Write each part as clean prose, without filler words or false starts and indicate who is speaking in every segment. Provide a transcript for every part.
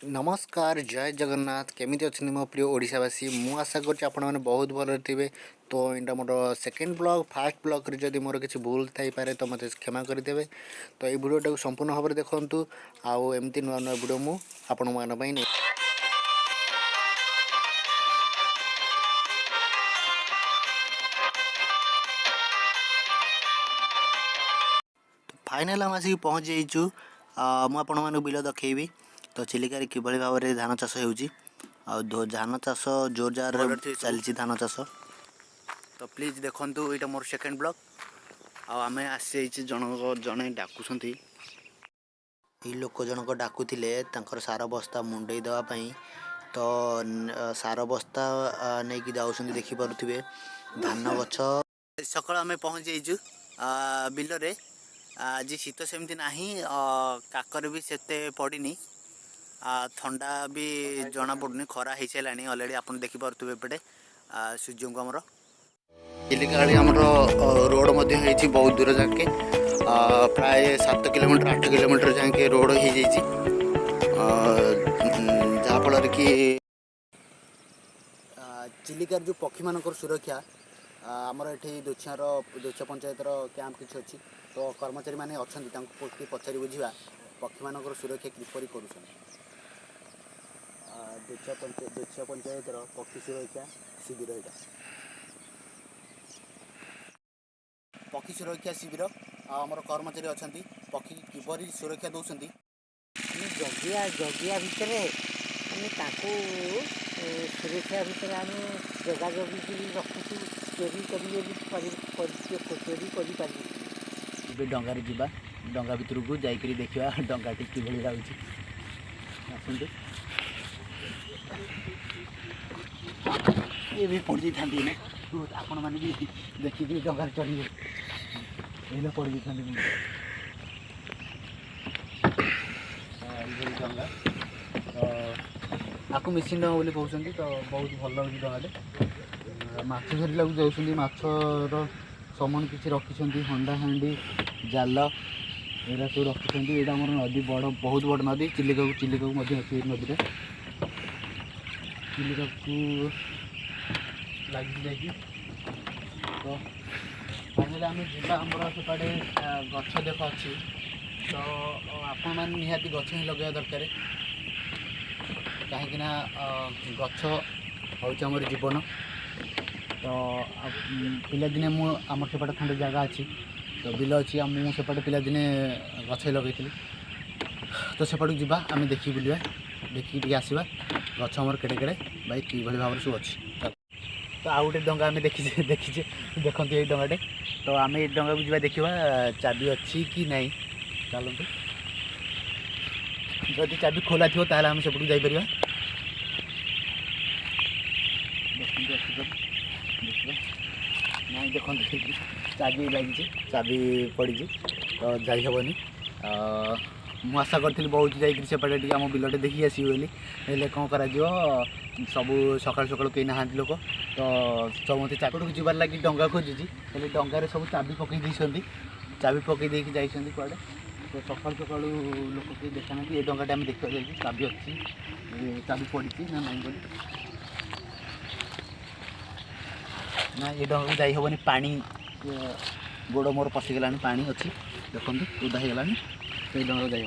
Speaker 1: नमस्कार जय जगन्नाथ केमी अच्छे मो प्रिय ओडावासी मु आशा कर बहुत भल थे। तो यहाँ more second blog fast blog जदि मोर किसी भूल थाईपे तो मत क्षमा करदे। तो ये वीडियो संपूर्ण भाव में देखूँ आउ एमती नुआ नुआ वीडियो मु आपण नहीं। फाइनाल आम आसिक पहुँच जाइचु। मुझे बिल देखी तो चिलिका कि भाव में धान चाष हो धान चाष जोर जार चली धान चाष। तो प्लीज देखूँ यहाँ मोर सेकेंड ब्लॉग आम आसी जने डाकुंट ये लोक जनक डाकुले सार बस्ता मुंडई देवाई। तो सार बस्ता नहीं कि जाऊँ देखिपे धान गछ सकाल आम पहुँच जाइचु बिल रे। आज शीत सेमती ना काकर भी सेते पड़नी थंडा भी जना पड़नी खरा हो सारा अलरेडी आप देखिपे एपटे सूर्य को आमर चिलिका रोड बहुत दूर जाके प्राय 7 किलोमीटर 8 किलोमीटर जाके रोड हो जहाँफल कि चिलिकार जो पक्षी मान सुरक्षा आमर ये दोछिया पंचायतर कैंप किसी अच्छी। तो कर्मचारी मैंने अच्छा पचारि बुझा पक्षी मान सुरक्षा किपरि कर दोछिया पंचायतर पक्षी सुरक्षा शिविर यहाँ पक्षी सुरक्षा शिविर आमर कर्मचारी अच्छा पक्षी किपरि सुरक्षा दौरान
Speaker 2: जगिया जगिया भितर सुरक्षा भितर आम जगह जगिकी रखुचु चोरी चोरी कर
Speaker 1: डंगार जा डंगा भितर को जाकरी देखा डंगाटी कि लगुच आसतु ये भी पड़ जाता ना आपण मैंने भी देखिए डंगार चढ़े ये पड़ जाता डंगा तो आपको मिसिन डंगा बोली कहते। तो बहुत भल लगे डंगाटे माछ धरला जाऊँ माछर सामान किसी रखिंट हंडा हांडी जाल एरा सब रखिंट यहाँ आम नदी बड़ बहुत बड़ नदी चिलिका को अच्छी नदी चिलिका को लगी जाए। तो फाइनाली आम जामर सेपटे गछ देख अच्छी। तो आपण मैंने निहाती गछ ही लगे दरकार कहीं गछ हूँ आमर जीवन। तो पिलादिने आम सेपटे खंडे जगह अच्छी तो बिल अच्छी मुझे सेपटे पिलादिने गछ लगे। तो सेपटू जा आम देखी बुलवा देखिए आसवा गछ आमर केड़े केड़े भाई कि भाव सब अच्छी। तो आउ गोटे डंगा आम देखीचे देखते ये डंगाटे। तो आम ये डंगा को जा देखा चाबी अच्छी कि नहीं चलते जदि चाबी खोला थो आम सेपटू जापर नहीं देखते चाबी लगी चाबी पड़ी तो जाई हेनी। मु आशा करी बहुत जापटे आम बिलटे देखी आसो बोली कौन कर सब सका सका कहीं ना लोक। तो सब मत चापड़ जबार लगी डंगा खोजुची डंगार सब चाबी पकई चाबी पकई देकी जाइए कड़े। तो सका सका लोक कहीं देखा ना ये डंगाटे आम देखा जाइए चाबी अच्छी चाबी पड़ी ना नहीं बोली ना ये डंगा को जाई हेनी पानी गोड़ मोर पशिगला पानी अच्छी देखते उदा होगा तो डंगा जाई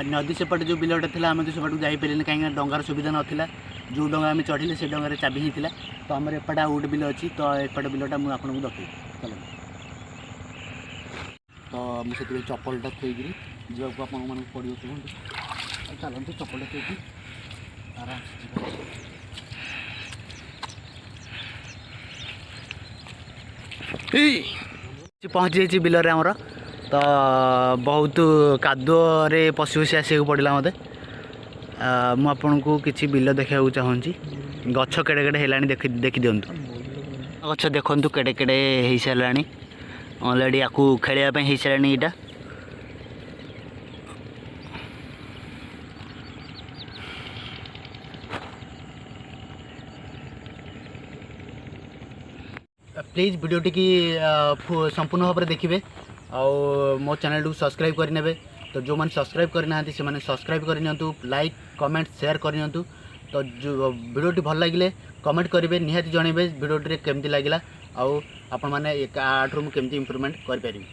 Speaker 1: नदी सेपटे जो बिलटा थी आम तो सेपट जापे कहीं डंगार सुविधा नाला जो डंगा आम चढ़िले से डंगार चाबी होता। तो आम एपटे आउ गोटे बिल अच्छी तो एपटे बिलटा मुझे आपको देखी चल। तो मुझे चप्पलटा थोड़ी जावाक आप पड़ो कहूँ चलते चप्पलटा थोड़ी आराम से पहुँच जाइए बिल आमर। तो बहुत कादुरे पशि पशि आसक पड़ा मत मुझे किसी बिल देखा चाहूँगी गछ केड़े केड़े है देखी दिंतु गछ देखु केड़े केड़े हो सारा अलरेडी आपको खेलवाई हो सारा यहाँ प्लीज वीडियोटी की संपूर्ण भाव में देखिए मो चैनल को सब्सक्राइब करने। तो जो मैंने सब्सक्राइब करना से सब्सक्राइब करनी, लाइक कमेंट शेयर करनी। तो जो वीडियोटी भल लगे कमेंट करेंगे, निहाती जनइबे वीडियोटी केमती लगे, आपण मैंने आठू केमती इम्प्रूवमेंट करें।